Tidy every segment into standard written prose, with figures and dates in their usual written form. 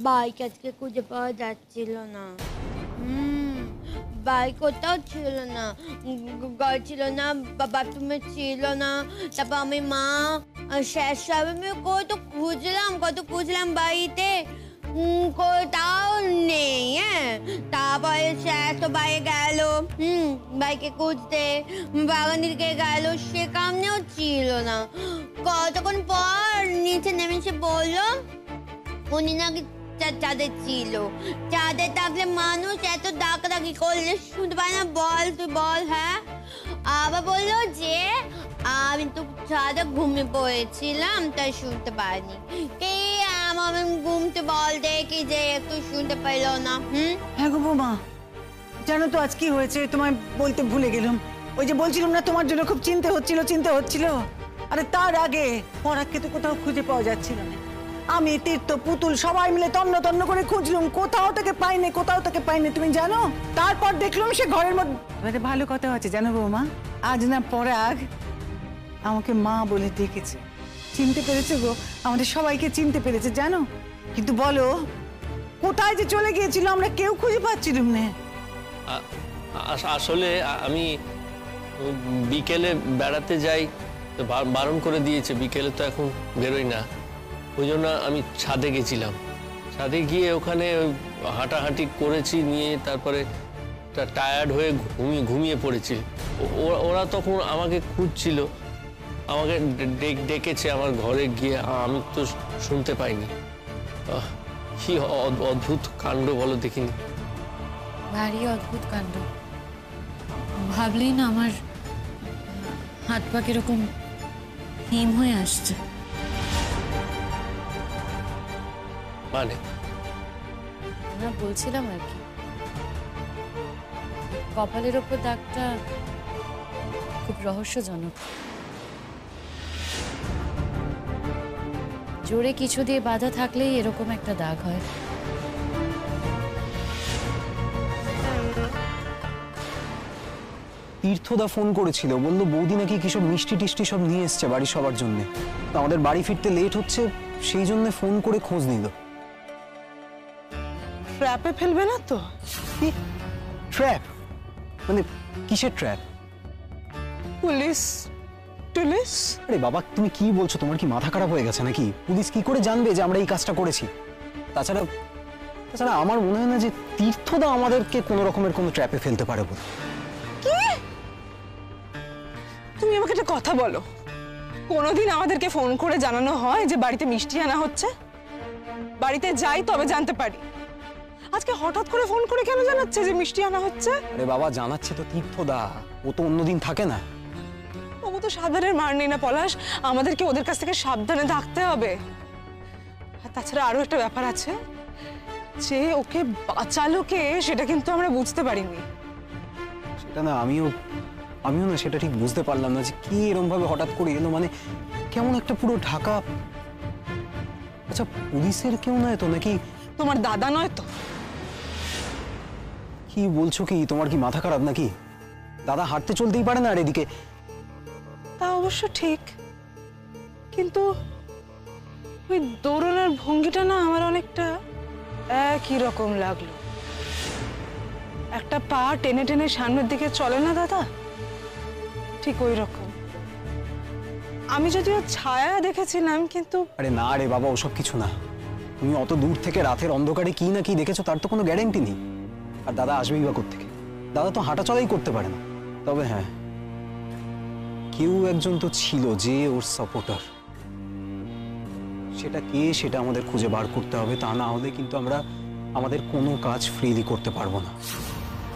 Bike আজকে খুঁজে পাওয়া যাচ্ছিল না। বাইক কোথাও ছিল না, ঘর ছিল না, বাথরুমে ছিল না। তারপর আমি মা শেষ আমি কত খুঁজলাম বাড়িতে, কোথাও নেই। হ্যাঁ, তারপরে শেষ তো বাইরে গেল বাইকে খুঁজতে, বাগান দিকে গেল, সেখানেও ছিল না। কতক্ষণ পর নিচে নেমে সে বললো উনি নাকি চাঁদে ছিল। চাঁদে থাকলে মানুষ এত ডাকাডাকি করলে শুনতে পায় না? বল তুই বল। হ্যাঁ, আবার বললো যে আমি তো চাঁদে ঘুমিয়ে পড়েছিলাম তাই শুনতে পাইনি। কে আমার ঘুমতে বল দেখি যে একটু শুনতে পাইলো না। হ্যাঁ গো বৌমা, জানো তো আজ কি হয়েছে? তোমায় বলতে ভুলে গেলাম। ওই যে বলছিলাম না তোমার জন্য খুব চিন্তা হচ্ছিল। আরে তার আগে পরাগকে তো কোথাও খুঁজে পাওয়া যাচ্ছিল না। আমি তীর্থ পুতুল সবাই মিলে তন্ন তন্ন করে খুঁজলাম, কোথাও তাকে পাইনি। তুমি জানো, তারপর দেখলাম সে ঘরের মধ্যে। এবারে ভালো কথা হচ্ছে জানো বৌমা, আজ না পরাগ আমাকে মা বলে ডেকেছে। চিনতে পেরেছে গো, আমাদের সবাইকে চিনতে পেরেছে জানো। কিন্তু বলো কোথায় যে চলে গিয়েছিল আমরা কেউ খুঁজে পাচ্ছিলাম না। আসলে আমি বিকেলে বেড়াতে যাই, বারণ করে দিয়েছে, বিকেলে তো এখন বেরোই না। ওই জন্য আমি ছাদে গেছিলাম। ছাদে গিয়ে ওখানে হাঁটাহাঁটি করেছি, নিয়ে তারপরে টায়ার্ড হয়ে ঘুমিয়ে পড়েছি। ওরা তখন আমাকে খুঁজছিল, আমাকে ডেকেছে আমার ঘরে গিয়ে, আমি তো শুনতে পাইনি। কি অদ্ভুত কাণ্ড বলো দেখিনি। ভারী অদ্ভুত কাণ্ড। ভাবলেই না আমার হাত পা কিরকম হিম হয়ে আসছে। মানে না, বলছিলাম আর কি, কপালের ওপর দাগটা খুব রহস্যজনক। জোরে কিছু দিয়ে বাঁধা থাকলেই এরকম একটা দাগ হয়। তীর্থদা ফোন করেছিল, বললো বৌদি নাকি কিসব মিষ্টি টিষ্টি সব নিয়ে এসছে বাড়ি সবার জন্য। আমাদের বাড়ি ফিরতে লেট হচ্ছে, সেই জন্য ফোন করে খোঁজ নিল। ট্র্যাপে ফেলবে না তো? ট্র্যাপ মানে কিসের ট্র্যাপ? পুলিশ। আরে বাবা তুমি কি বলছো? তোমার কি মাথা খারাপ হয়ে গেছে নাকি? পুলিশ কি করে জানবে যে আমরা এই কাজটা করেছি? তাছাড়া আমার মনে হয় না যে তীর্থদা আমাদেরকে কোনো রকমের কোনো ট্র্যাপে ফেলতে পারে বলে। কি? তুমি আমাকে একটা কথা বলো, কোনোদিন আমাদেরকে ফোন করে জানানো হয় যে বাড়িতে মিষ্টি আনা হচ্ছে? বাড়িতে যাই তবে জানতে পারি। আজকে হঠাৎ করে ফোন করে কেন জানাচ্ছে যে মিষ্টি আনা হচ্ছে? আরে বাবা জানাচ্ছে তো তীর্থদা, ও তো অন্যদিন থাকে না। ও তো সাবধানের মার নেই না পলাশ, আমাদেরকে ওদের কাছ থেকে সাবধানে থাকতে হবে। আর তাছাড়া আরো একটা ব্যাপার আছে, যে ওকে বাঁচালো কে সেটা কিন্তু আমরা বুঝতে পারিনি। সেটা না, আমিও না সেটা ঠিক বুঝতে পারলাম না যে কি এরকম ভাবে হঠাৎ করে এলো, মানে কেমন একটা পুরো ঢাকা। আচ্ছা পুলিশের কেউ নয় তো নাকি? তোমার দাদা নয় তো? কি বলছো কি? তোমার কি মাথা খারাপ নাকি? দাদা হাঁটতে চলতেই পারে না, আর এদিকে। তা অবশ্য ঠিক, কিন্তু ওই দৌড়ানোর ভঙ্গিটা না আমার অনেকটা একই রকম লাগলো। একটা পা টেনে টেনে সামনের দিকে চলে না দাদা, ঠিক ওই রকম। আমি যদিও ছায়া দেখেছিলাম কিন্তু। আরে না রে বাবা, ওসব কিছু না। তুমি অত দূর থেকে রাতের অন্ধকারে কি না কি দেখেছো তার তো কোনো গ্যারান্টি নেই। আর দাদা আসবেই বা কোত্থেকে? দাদা তো হাঁটা চলাই করতে পারে না। তবে হ্যাঁ, কেউ একজন তো ছিল যে ওর সাপোর্টার। সেটা কে সেটা আমাদের খুঁজে বার করতে হবে, তা না হলে কিন্তু আমরা আমাদের কোনো কাজ ফ্রিলি করতে পারবো না।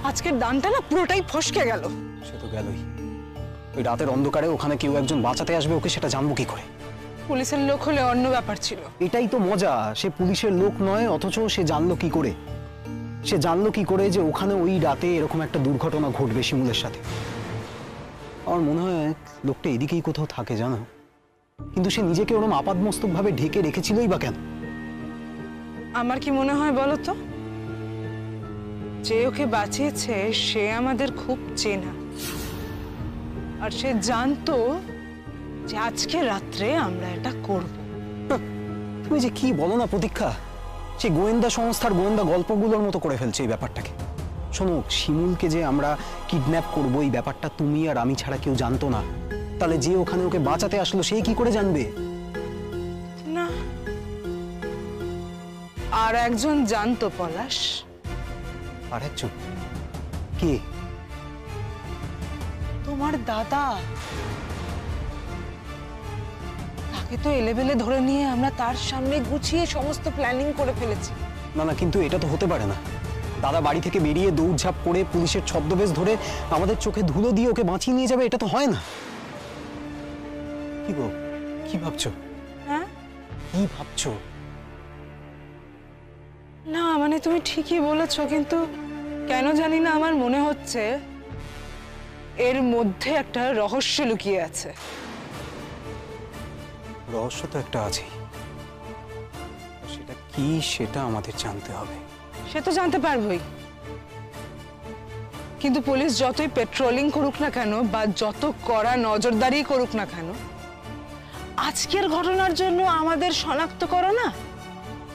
আজকের দানটা না পুরোটাই ফসকে গেল। সে তো গেলই, ওই রাতের অন্ধকারে ওখানে কেউ একজন বাঁচাতে আসবে ওকে, সেটা জানবো কি করে? পুলিশের লোক হলে অন্য ব্যাপার ছিল। এটাই তো মজা, সে পুলিশের লোক নয়, অথচ সে জানলো কি করে? সে জানলো কি করে যে ওখানে ওই রাতে এরকম একটা দুর্ঘটনা ঘটবে শিমুলের সাথে? আমার মনে হয় লোকটা এদিকেই কোথাও থাকে জানো, কিন্তু সে নিজেকে ওরকম আপাদমস্তক ভাবে ঢেকে রেখেছিলই বা কেন? আমার কি মনে হয় বলো তো, যে ওকে বাঁচিয়েছে সে আমাদের খুব চেনা, আর সে জানতো যে আজকে রাত্রে আমরা এটা করব। তুমি যে কি বলো না প্রতীক্ষা, সে গোয়েন্দা সংস্থার গোয়েন্দা গল্পগুলোর মতো করে ফেলছে এই ব্যাপারটাকে। শোনো, শিমুলকে যে আমরা কিডন্যাপ করবো এই ব্যাপারটা তুমি আর আমি ছাড়া কেউ জানতো না, তাহলে যে ওখানে ওকে বাঁচাতে আসলো সে কি করে জানবে? না, আর একজন জানতো পলাশ। আর একজন কে? তোমার দাদা। তাকে তো এলেবেলে ধরে নিয়ে আমরা তার সামনে গুছিয়ে সমস্ত প্ল্যানিং করে ফেলেছি। না না, কিন্তু এটা তো হতে পারে না। দাদা বাড়ি থেকে বেরিয়ে দৌড়ঝাঁপ করে পুলিশের ছদ্মবেশ ধরে আমাদের চোখে ধুলো দিয়ে ওকে বাঁচিয়ে নিয়ে যাবে, এটা তো হয় না। কি গো, কি ভাবছো? হ্যাঁ, কি ভাবছো? না মানে তুমি ঠিকই বলেছো, কিন্তু কেন জানি না আমার মনে হচ্ছে এর মধ্যে একটা রহস্য লুকিয়ে আছে। রহস্য তো একটা আছেই, সেটা কি সেটা আমাদের জানতে হবে। সে তো জানতে পারবোই, কিন্তু পুলিশ যতই পেট্রোলিং করুক না কেন বা যত কড়া নজরদারি করুক না কেন, আজকের ঘটনার জন্য আমাদের শনাক্ত করা না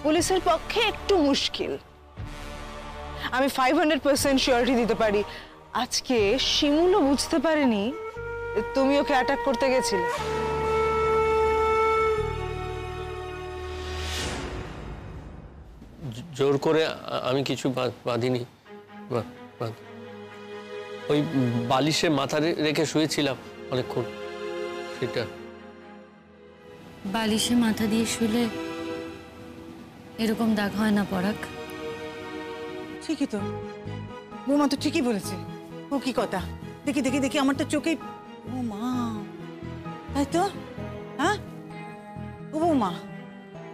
পুলিশের পক্ষে একটু মুশকিল। আমি 500% সিওরিটি দিতে পারি আজকে শিমুলও বুঝতে পারেনি তুমি ওকে অ্যাটাক করতে গেছিলে। জোর করে আমি কিছু বাঁধিনি। ওই বালিশে মাথা রেখে শুয়েছিলাম অনেকক্ষণ, সেটা। বালিশে মাথা দিয়ে শুলে এরকম দাগ হয় না পরাগ। ঠিকই তো, বৌমা তো ঠিকই বলেছে। ও কি কথা, দেখি দেখি দেখি, আমার তো চোখে। ও মা, তাই তো। হ্যাঁ, ও বৌমা,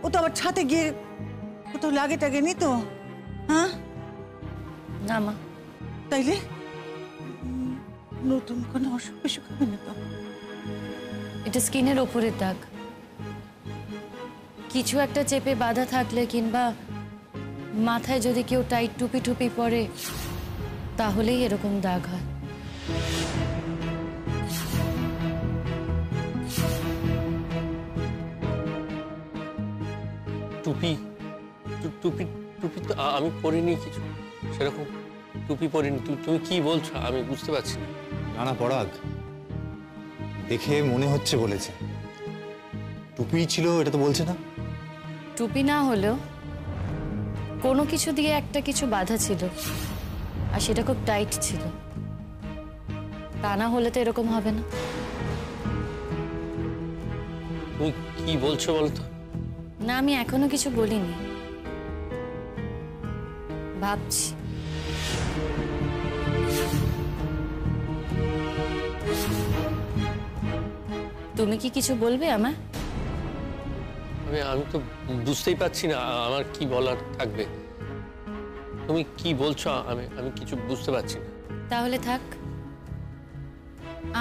ও তো আবার ছাতে গিয়ে কোথাও লাগে টাগে নি তো? হ্যাঁ না মা, তাইলে নতুন কোনো অসুখ বিসুখ হবে না তো? এটা স্কিনের ওপরের দাগ। কিছু একটা চেপে বাঁধা থাকলে কিংবা মাথায় যদি কেউ টাইট টুপি টুপি পরে তাহলেই এরকম দাগ হয়। টুপি টুপি টুপি তো আমি পরিনি, কিছু সেরকম টুপি পরিনি। তুমি কি বলছো আমি বুঝতে পারছি না। না না পরাগ, দেখে মনে হচ্ছে বলেছে। টুপি ছিল এটা তো বলছে না। টুপি না হলেও কোনো কিছু দিয়ে একটা কিছু বাঁধা ছিল, আর সেটা খুব টাইট ছিল। তা না হলে তো এরকম হবে না। তুমি কি বলছো বলো তো? না, আমি এখনো কিছু বলিনি, ভাবছি। তুমি কি কিছু বলবে আমায়? আমি তো বুঝতেই পারছি না আমার কি বলার থাকবে। তুমি কি বলছো আমি কিছু বুঝতে পারছি না। তাহলে থাক,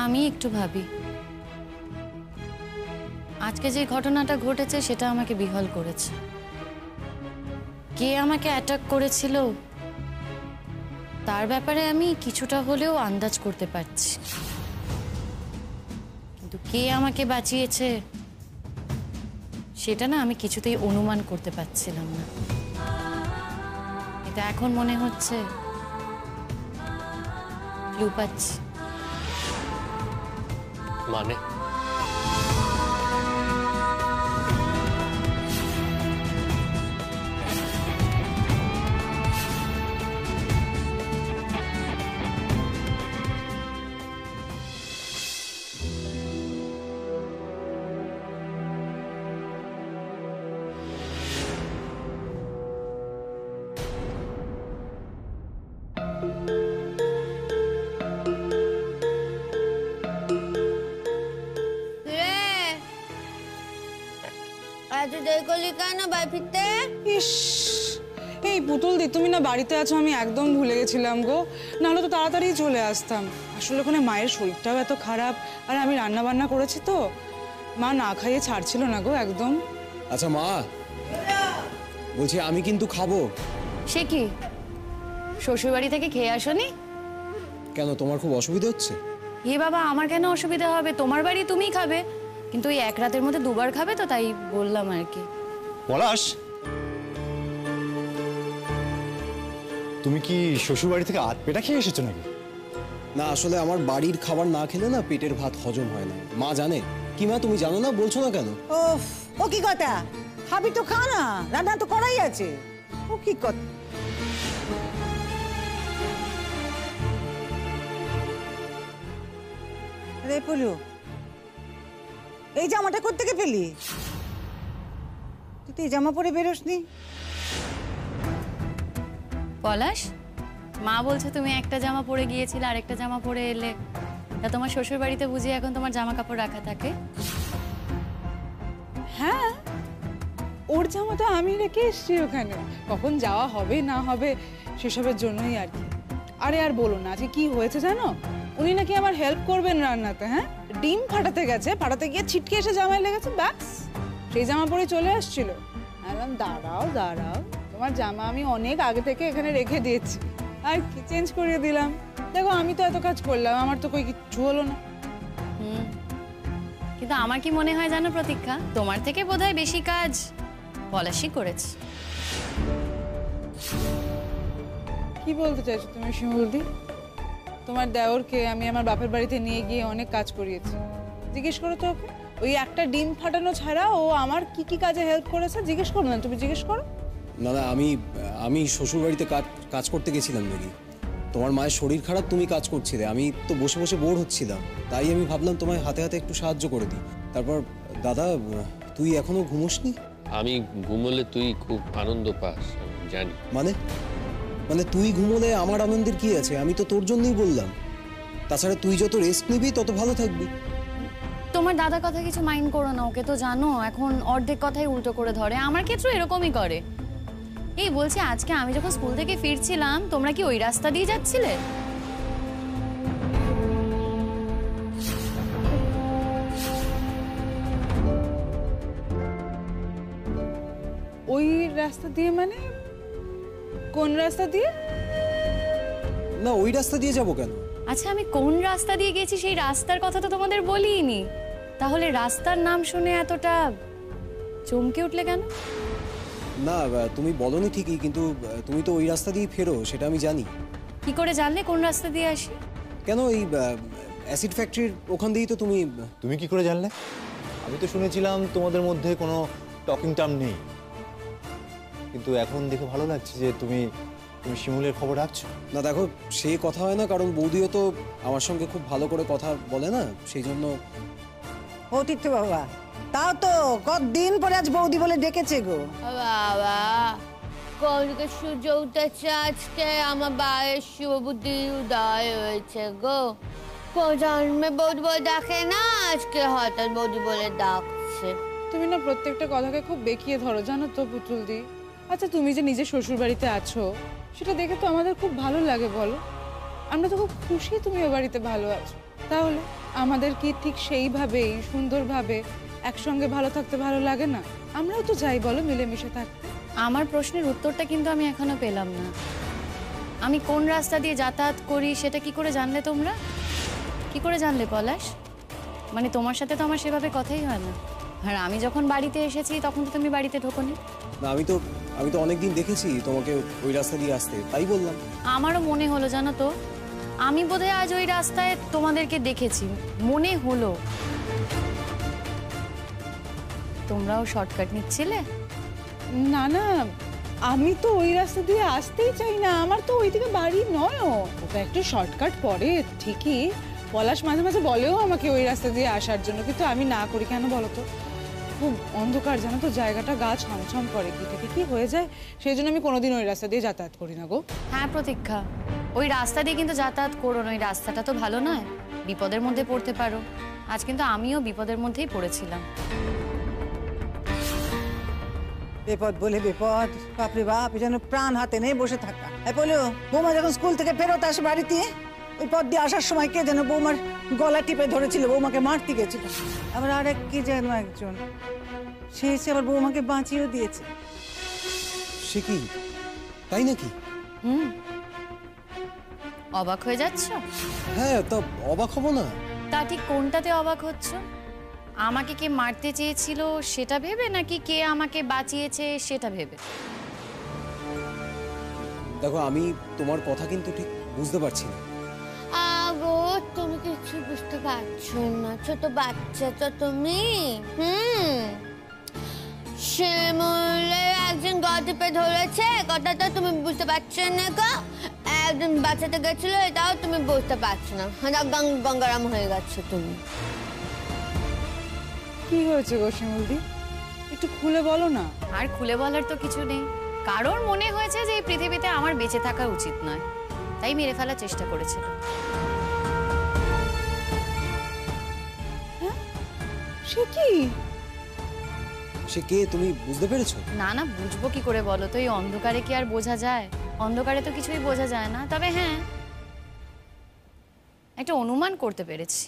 আমি একটু ভাবি। আজকে যে ঘটনাটা ঘটেছে সেটা আমাকে বিহ্বল করেছে। কে আমাকে অ্যাটাক করেছিল তার ব্যাপারে আমি কিছুটা হলেও আন্দাজ করতে পারছি, কিন্তু কে আমাকে বাঁচিয়েছে সেটা না আমি কিছুতেই অনুমান করতে পারছিলাম না। এটা এখন মনে হচ্ছে ক্লু পাচ্ছি। মানে এত দেরি করলি কেন বাড়ি ফিরতে? ইস, এই পুতুল দি, তুমি না বাড়িতে আছো আমি একদম ভুলে গেছিলাম গো। নাহলে তো তাড়াতাড়ি চলে আসতাম। আসলে ওখানে মায়ের শরীরটাও এত খারাপ, আর আমি রান্না বান্না করেছি তো মা না খাইয়ে ছাড়ছিল না গো একদম। আচ্ছা মা, বলছি আমি কিন্তু খাবো। সে কি, শ্বশুরবাড়ি থেকে খেয়ে আসোনি? কেন, তোমার খুব অসুবিধা হচ্ছে? এ বাবা, আমার কেন অসুবিধা হবে? তোমার বাড়ি তুমিই খাবে, কিন্তু ওই এক রাতের মধ্যে দুবার খাবে তো, তাই বললাম আর কি। পলাশ, তুমি কি শ্বশুর বাড়ি থেকে আধ পেটা খেয়ে এসেছো নাকি? না আসলে আমার বাড়ির খাবার না খেলে না পেটের ভাত হজম হয় না। মা জানে কি? মা তুমি জানো না, বলছো না কেন? ওফ, ও কি কথা? খাবি তো খা না, রান্না তো করাই আছে। ও কি কথা? রে পুলু, এই জামাটা কোত্থেকে পেলি? তুই তো এই জামা পরে বেরোসনি। পলাশ, মা বলছে তুমি একটা জামা পরে গিয়েছিলে আর একটা জামা পরে এলে। তা তোমার শ্বশুর বাড়িতে বুঝি এখন তোমার জামা কাপড় রাখা থাকে? হ্যাঁ, ওর জামাটা আমি রেখে এসছি ওখানে। কখন যাওয়া হবে না হবে সেসবের জন্যই আর কি। আরে আর বলো না, আজকে কি হয়েছে জানো? উনি নাকি আমার হেল্প করবেন রান্নাতে। হ্যাঁ, ডিম ফাটাতে গেছে, ফাটাতে গিয়ে ছিটকে এসে জামায় লেগেছে, ব্যাস সেই জামা পরে চলে আসছিল। বললাম দাঁড়াও দাঁড়াও, তোমার জামা আমি অনেক আগে থেকে এখানে রেখে দিয়েছি, আর কি চেঞ্জ করিয়ে দিলাম। দেখো আমি তো এত কাজ করলাম, আমার তো কই কিচ্ছু হলো না। কিন্তু আমার কি মনে হয় জানো প্রতীক্ষা, তোমার থেকে বোধহয় বেশি কাজ পলাশই করেছে। কি বলতে চাইছো তুমি শিমুলদি? তোমার দেওরকে আমি আমার বাপের বাড়িতে নিয়ে গিয়ে অনেক কাজ করিয়েছি। জিজ্ঞেস করো তো ওকে, ওই একটা ডিম ফাটানো ছাড়া ও আমার কি কি কাজে হেল্প করেছে জিজ্ঞেস করো না, তুমি জিজ্ঞেস করো। না না, আমি শ্বশুর বাড়িতে কাজ করতে গেছিলাম নাকি? তোমার মায়ের শরীর খারাপ, তুমি কাজ করছিলে, আমি তো বসে বসে বোর হচ্ছিলাম, তাই আমি ভাবলাম তোমায় হাতে হাতে একটু সাহায্য করে দিই। তারপর দাদা, তুই এখনো ঘুমোসনি? আমি ঘুমোলে তুই খুব আনন্দ পাস, আমি জানি। মানে তুই ঘুমোলে আমার আনন্দের কি আছে? আমি তো তোর জন্যই বললাম। তাছাড়া তুই যত রেস্ট নিবি তত ভালো থাকবি। তোমার দাদার কথা কিছু মাইন্ড করো না, ওকে তো জানো এখন অর্ধেক কথাই উল্টো করে ধরে। আমার ক্ষেত্রে এরকমই করে। এই বলছি, আজকে আমি যখন স্কুল থেকে ফিরছিলাম তোমরা কি ওই রাস্তা দিয়ে যাচ্ছিলে? ওই রাস্তা দিয়ে মানে কোন রাস্তা দিয়ে? না, ওই রাস্তা দিয়ে যাবো কেন? আচ্ছা, আমি কোন রাস্তা দিয়ে গেছি সেই রাস্তার কথা তো তোমাদের বলিনি। তাহলে রাস্তার নাম শুনে এতটা চমকে উঠলে কেন? না, তুমি বলনি ঠিকই, কিন্তু তুমি তো ওই রাস্তা দিয়েই ফেরো, সেটা আমি জানি। কি করে জানলে কোন রাস্তা দিয়ে আসি? কেন, এই অ্যাসিড ফ্যাক্টরির ওখান দিয়েই তো তুমি। তুমি কি করে জানলে? আমি তো শুনেছিলাম তোমাদের মধ্যে কোনো টকিং টার্ম নেই, কিন্তু এখন দেখে ভালো লাগছে যে তুমি শিমুলের খবর রাখছো। না দেখো, সেই কথা হয় না, কারণ বৌদিও তো আমার সঙ্গে খুব ভালো করে কথা বলে না, সেই জন্য। ও তীর্থ বাবা, তাও তো কতদিন পরে আজ বৌদি বলে ডেকেছে গো। বাবা, কৌলিকে সূর্য উঠেছে আজকে, আমার বায়ের শুভ বুদ্ধি উদয় হয়েছে গো। জন্মে বৌদি বলে ডাকে না, আজকে হঠাৎ বৌদি বলে ডাকছে। তুমি না প্রত্যেকটা কথাকে খুব বেঁকিয়ে ধরো জানো তো পুতুলদি। আচ্ছা, তুমি যে নিজে শ্বশুর বাড়িতে আছো সেটা দেখে তো আমাদের খুব ভালো লাগে, বলো? আমরা তো খুব খুশি তুমি ও বাড়িতে ভালো আছো। তাহলে আমাদের কি ঠিক সেইভাবেই সুন্দরভাবে একসঙ্গে ভালো থাকতে ভালো লাগে না? আমরাও তো চাই বলো মিলেমিশে থাকতে। আমার প্রশ্নের উত্তরটা কিন্তু আমি এখনো পেলাম না। আমি কোন রাস্তা দিয়ে যাতায়াত করি সেটা কি করে জানলে তোমরা? কি করে জানলে পলাশ? মানে তোমার সাথে তো আমার সেভাবে কথাই হয় না। আর আমি যখন বাড়িতে এসেছি তখন তো তুমি বাড়িতে ঢোকোনি। না, আমি তো অনেকদিন দেখেছি তোমাকে ওই রাস্তা দিয়ে আসতে, তাই বললাম। আমারও মনে হলো জানো তো, আমি বোধহয় আজ ওই রাস্তায় তোমাদেরকে দেখেছি, মনে হলো। তোমরাও শর্টকাট নিচ্ছিলে? না না, আমি তো ওই রাস্তা দিয়ে আসতেই চাই না, আমার তো ওইদিকে বাড়ি নয়। ওটা একটু শর্টকাট পড়ে ঠিকই, পলাশ মাঝে মাঝে বলেও আমাকে ওই রাস্তা দিয়ে আসার জন্য, কিন্তু আমি না করি। কেন বলো তো? খুব অন্ধকার জানো তো, জায়গাটা গা ছমছম করে, কি থেকে কি হয়ে যায়, সেই জন্য আমি কোনোদিন ওই রাস্তা দিয়ে যাতায়াত করি না গো। হ্যাঁ প্রতীক্ষা, ওই রাস্তা দিয়ে কিন্তু যাতায়াত করো না, ওই রাস্তাটা তো ভালো নয়, বিপদের মধ্যে পড়তে পারো। আজ কিন্তু আমিও বিপদের মধ্যেই পড়েছিলাম। বিপদ বলে বিপদ, বাপরে বাপ, যেন প্রাণ হাতে নেই বসে থাকা। বলো, বৌমা যখন স্কুল থেকে ফেরত আসে বাড়িতে, ওই পথ দিয়ে আসার সময় কে যেন বৌমার গলা টিপে ধরেছিল, বৌমাকে মারতে গেছিল। আবার আরেক কি যেন একজন, সে এসে আবার বৌমাকে বাঁচিয়েও দিয়েছে। সে কি, তাই নাকি? অবাক হয়ে যাচ্ছ? হ্যাঁ, তা অবাক হব না। তা ঠিক কোনটাতে অবাক হচ্ছ? আমাকে কে মারতে চেয়েছিল সেটা ভেবে, নাকি কে আমাকে বাঁচিয়েছে সেটা ভেবে? দেখো আমি তোমার কথা কিন্তু ঠিক বুঝতে পারছি না। আগো তুমি কিছু বুঝতে পারছো না, ছোট বাচ্চা তো তুমি। শিমুলে একজন গল্পে ধরেছে, কথাটা তুমি বুঝতে পারছো না গো। একজন বাচ্চাতে গেছিল, এটাও তুমি বুঝতে পারছো না। গঙ্গারাম হয়ে গেছো তুমি। কি হয়েছে গো শিমুলদি, একটু খুলে বলো না। আর খুলে বলার তো কিছু নেই, কারোর মনে হয়েছে যে এই পৃথিবীতে আমার বেঁচে থাকা উচিত নয়, তাই মেরে ফেলার চেষ্টা করেছিল। সে কি? সে কে তুমি বুঝতে পেরেছো? না না, বুঝবো কি করে বলো তো, এই অন্ধকারে কি আর বোঝা যায়? অন্ধকারে তো কিছুই বোঝা যায় না, তবে হ্যাঁ একটা অনুমান করতে পেরেছি।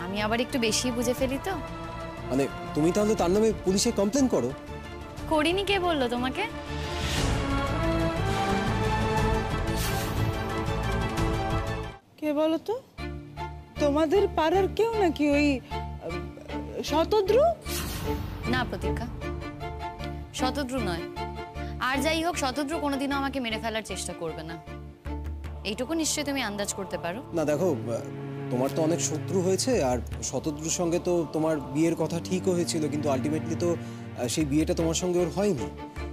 আমি আবার একটু বেশি বুঝে ফেলি তো। মানে তুমি তাহলে তার নামে পুলিশে কমপ্লেন করো? করিনি, কে বললো তোমাকে? কে বলো তো? তোমাদের পাড়ার কেউ নাকি ওই শতদ্রু? না প্রতীক্ষা, শতদ্রু নয়। আর যাই হোক, শতদ্রু কোনোদিনও আমাকে মেরে ফেলার চেষ্টা করবে না, এইটুকু নিশ্চয়ই তুমি আন্দাজ করতে পারো। না দেখো, তোমার তো অনেক শত্রু হয়েছে, আর শতদ্রুর সঙ্গে তো তোমার বিয়ের কথা ঠিকও হয়েছিল, কিন্তু আলটিমেটলি তো সেই বিয়েটা তোমার সঙ্গে ওর হয়নি।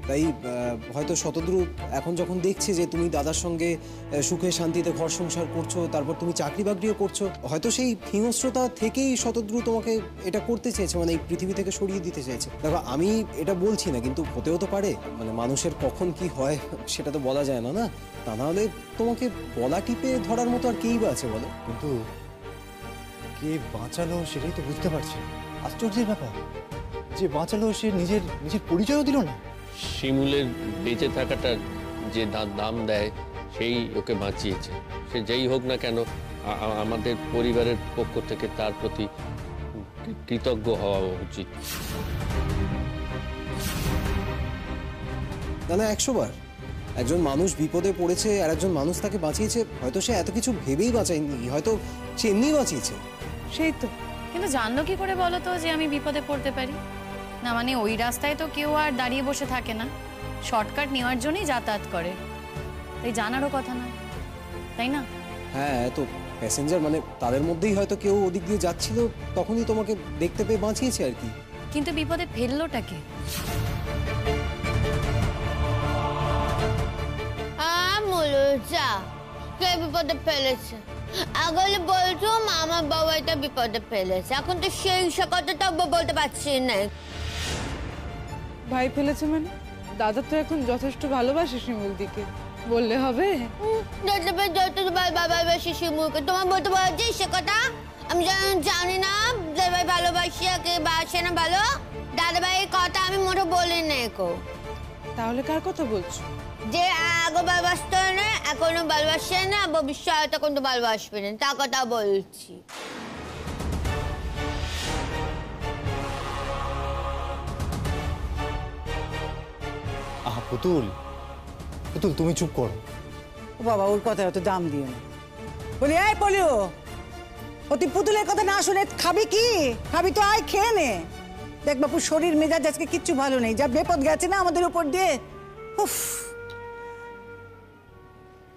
তাই হয়তো শতদ্রু এখন যখন দেখছে যে তুমি দাদার সঙ্গে সুখে শান্তিতে ঘর সংসার করছো, তারপর তুমি চাকরি বাকরিও করছো, হয়তো সেই হিংস্রতা থেকেই শতদ্রু তোমাকে এটা করতে চেয়েছে, মানে এই পৃথিবী থেকে সরিয়ে দিতে চেয়েছে। দেখো আমি এটা বলছি না, কিন্তু হতেও তো পারে, মানে মানুষের কখন কি হয় সেটা তো বলা যায় না, না? তা নাহলে তোমাকে গলা টিপে ধরার মতো আর কেই বা আছে বলো? কিন্তু কে বাঁচালো সেটাই তো বুঝতে পারছি না। আশ্চর্যের ব্যাপার, যে বাঁচালো সে নিজের পরিচয়ও দিল না। শিমুলের বেঁচে থাকাটা যে দাম দেয় সেই ওকে বাঁচিয়েছে। সে যেই হোক না কেন, আমাদের পরিবারের পক্ষ থেকে তার প্রতি কৃতজ্ঞ হওয়া উচিত। না না, 100 বার। একজন মানুষ বিপদে পড়েছে আর একজন মানুষ তাকে বাঁচিয়েছে, হয়তো সে এত কিছু ভেবেই বাঁচায়নি, হয়তো সে এমনিই বাঁচিয়েছে। সেই তো। কিন্তু জানলো কি করে বলো তো যে আমি বিপদে পড়তে পারি? না মানে ওই রাস্তায় তো কেউ আর দাঁড়িয়ে বসে থাকে না, শর্টকাট নেওয়ার জন্যই যাতায়াত করে, তাই জানারও কথা না, তাই না? হ্যাঁ, তো প্যাসেঞ্জার মানে তাদের মধ্যেই হয়তো কেউ ওদিক দিয়ে যাচ্ছিল, তখনই তোমাকে দেখতে পেয়ে বাঁচিয়েছে আর কি। কিন্তু বিপদে ফেললোটাকে? যা, কে বিপদে ফেলেছে? আগলে বলছো আমার বাবা এটা বিপদে ফেলেছে, এখন তো সেই কথাটা বলতে পারছি না। ভাই ফেলেছে মানে? দাদা তো এখন যথেষ্ট ভালোবাসে শিমুলদিকে, বললে হবে? ভালোবাসি শিমুলকে, তোমার বলতে বলছি সে কথা? আমি জানি না দাদাভাই ভালোবাসি কে বাসে না ভালো। দাদাভাইয়ের কথা আমি মোটে বলি না। তাহলে কার কথা বলছো? যে আগে ভালোবাসত না, এখনো ভালোবাসে না, ভবিষ্যতে কিন্তু ভালোবাসবে না, তা কথা বলছি। পুতুল, তুমি চুপ করো। ও বাবা, ওর কথা অত দাম দিও না। বলি এই পলিও, ও তুই পুতুলের কথা না শুনে খাবি কি? খাবি তো আয়, খেয়ে নে। দেখ বাপু, শরীর মেজাজ আজকে কিচ্ছু ভালো নেই, যা বিপদ গেছে না আমাদের উপর দিয়ে। উফ,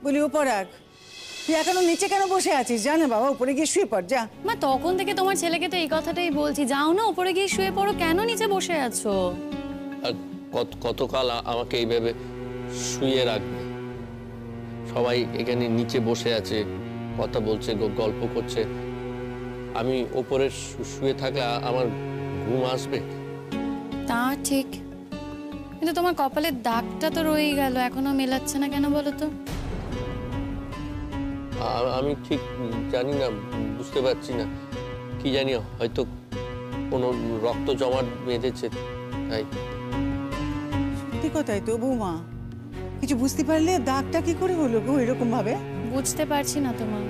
বলি উপরাগ, তুই এখনো নিচে কেন বসে আছিস? জানে বাবা, উপরে গিয়ে শুয়ে পড় যা। মা তখন থেকে তোমার ছেলেকে তো এই কথাটাই বলছি, যাও না উপরে গিয়ে শুয়ে পড়ো, কেন নিচে বসে আছো? আর কতকাল আমাকে এইভাবে শুয়ে রাখবে? সবাই এখানে নিচে বসে আছে, কথা বলছে, গল্প করছে, আমি ওপরে শুয়ে থাকলে আমার ঘুম আসবে? তা ঠিক, কিন্তু তোমার কপালের দাগটা তো রয়েই গেল, এখনো মেলাচ্ছে না কেন বলো তো? আমি ঠিক জানি না, বুঝতে পারছি না, কি জানি, হয়তো কোনো রক্ত জমাট বেঁধেছে তাই। সত্যি কথাই তো বৌমা, কিছু বুঝতে পারলে দাগটা কি করে হলো গো এরকম ভাবে? বুঝতে পারছি না তোমার,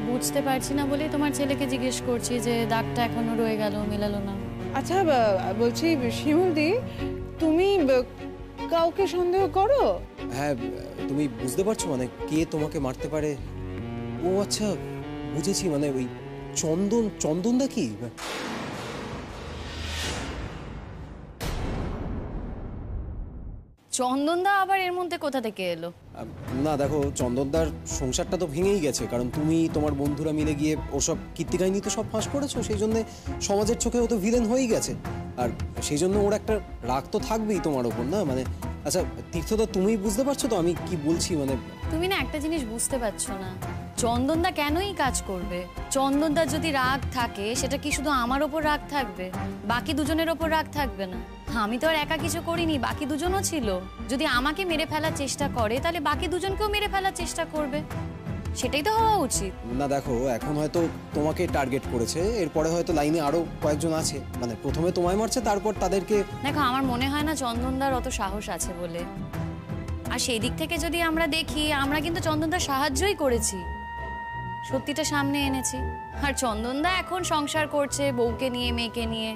বুঝতে পারছি না বলেই তোমার ছেলেকে জিজ্ঞেস করছি যে দাগটা এখনো রয়ে গেল, মেলালো না। আচ্ছা বলছি শিমুলদি, তুমি কাউকে সন্দেহ করো? হ্যাঁ, তুমি বুঝতে পারছো মানে কে তোমাকে মারতে পারে? ও আচ্ছা, বুঝেছি, মানে ওই চন্দনদা কি? চন্দনদা আবার এর মধ্যে কোথা থেকে এলো? না দেখো, চন্দনদার সংসারটা তো ভেঙেই গেছে, কারণ তুমি তোমার বন্ধুরা মিলে গিয়ে ওসব কীর্তিকাহিনী তো সব ফাঁস করেছো, সেই জন্য সমাজের চোখে ও তো ভিলেন হয়েই গেছে। আর সেই জন্য ওর একটা রাগ তো থাকবেই তোমার ওপর, না? মানে আচ্ছা তীর্থদা, তুমি বুঝতে পারছো তো আমি কি বলছি? মানে তুমি না একটা জিনিস বুঝতে পারছো না, চন্দনদা কেনই কাজ করবে? চন্দনদার যদি রাগ থাকে সেটা কি শুধু আমার ওপর রাগ থাকবে? বাকি দুজনের ওপর রাগ থাকবে না? আমি তো আর একা কিছু করিনি, বাকি দুজনও ছিল। যদি আমাকে মেরে ফেলার চেষ্টা করে তাহলে বাকি দুজনকেও মেরে ফেলার চেষ্টা করবে, সেটাই তো হওয়া উচিত। না দেখো, এখন হয়তো তোমাকে টার্গেট করেছে, এরপরে হয়তো লাইনে আরো কয়েকজন আছে, মানে প্রথমে তোমায় মারছে, তারপর তাদেরকে। দেখো, আমার মনে হয় না চন্দনদার অত সাহস আছে বলে। আর সেই দিক থেকে যদি আমরা দেখি, আমরা কিন্তু চন্দনদার সাহায্যই করেছি, সত্যিটা সামনে এনেছি। আর চন্দনদা এখন সংসার করছে বউকে নিয়ে, মেয়েকে নিয়ে।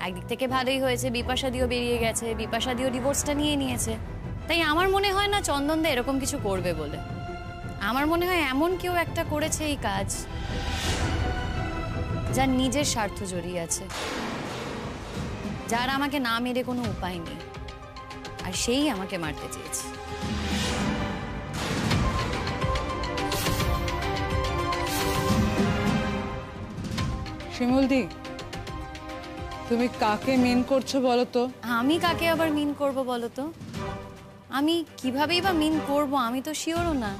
একদিক থেকে ভালোই হয়েছে, বিপাশাদিও বেরিয়ে গেছে, বিপাশাদিও ডিভোর্সটা নিয়ে নিয়েছে। তাই আমার মনে হয় না চন্দনদা এরকম কিছু করবে বলে। আমার মনে হয় এমন কেউ একটা করেছে এই কাজ, যার নিজের স্বার্থ জড়িয়ে আছে, যার আমাকে না মেরে কোনো উপায় নেই, আর সেই আমাকে মারতে চেয়েছে। শিমুলদি, তুমি কাকে মিন করছো বলো তো? আমি কাকে আবার মিন করব বলো তো? আমি কিভাবেই বা মিন করব, আমি তো শিওরও না।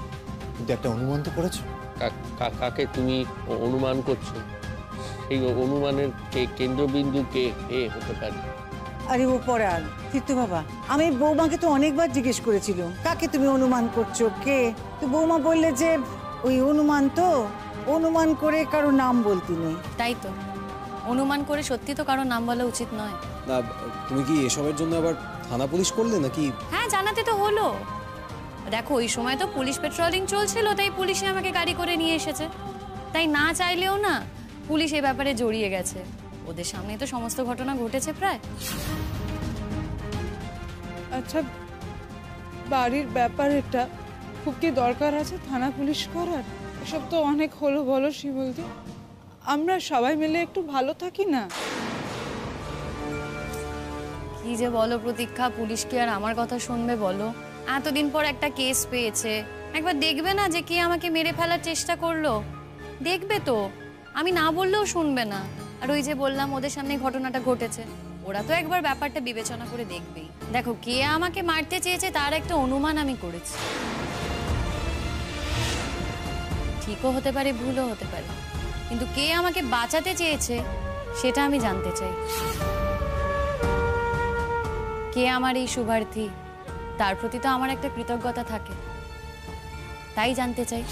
কিন্তু একটা অনুমান তো করেছো। কাকে তুমি অনুমান করছো? সেই অনুমানের কেন্দ্রবিন্দু কে হতে পারে? আরে ও পরাণ, তীর্থ বাবা, আমি বৌমাকে তো অনেকবার জিজ্ঞেস করেছিল কাকে তুমি অনুমান করছো, কে? তো বৌমা বললে যে ওই অনুমান, তো অনুমান করে কারো নাম বলতে নেই। তাই তো, অনুমান করে সত্যি তো কারো নাম বলা উচিত নয়। না, তুমি কি এসবের জন্য আবার থানা পুলিশ করলে নাকি? হ্যাঁ, জানাতে তো হলো। দেখো, ওই সময় তো পুলিশ পেট্রোলিং চলছিল, তাই পুলিশে আমাকে গাড়ি করে নিয়ে এসেছে। তাই না চাইলেও না পুলিশ এই ব্যাপারে জড়িয়ে গেছে। ওদের সামনে তো সমস্ত ঘটনা ঘটেছে প্রায়। আচ্ছা, বাড়ির ব্যাপার এটা, খুব কি দরকার আছে থানা পুলিশ করার? এসব তো অনেক হলো বলো শিমুলদি, আমরা সবাই মিলে একটু ভালো থাকি না? কি যে বলো প্রতীক্ষা, পুলিশ কি আর আমার কথা শুনবে বলো? এতদিন পর একটা কেস পেয়েছে, একবার দেখবে না যে কে আমাকে মেরে ফেলার চেষ্টা করলো? দেখবে তো, আমি না বললেও শুনবে না। আর ওই যে বললাম ওদের সামনে ঘটনাটা ঘটেছে, ওরা তো একবার ব্যাপারটা বিবেচনা করে দেখবেই। দেখো, কে আমাকে মারতে চেয়েছে তার একটা অনুমান আমি করেছি। ঠিকও হতে পারে, ভুলও হতে পারে, কিন্তু কে আমাকে বাঁচাতে চেয়েছে সেটা আমি জানতে চাই। কে আমার এই শুভার্থী, তার প্রতি তো আমার একটা কৃতজ্ঞতা থাকে, তাই জানতে চাই।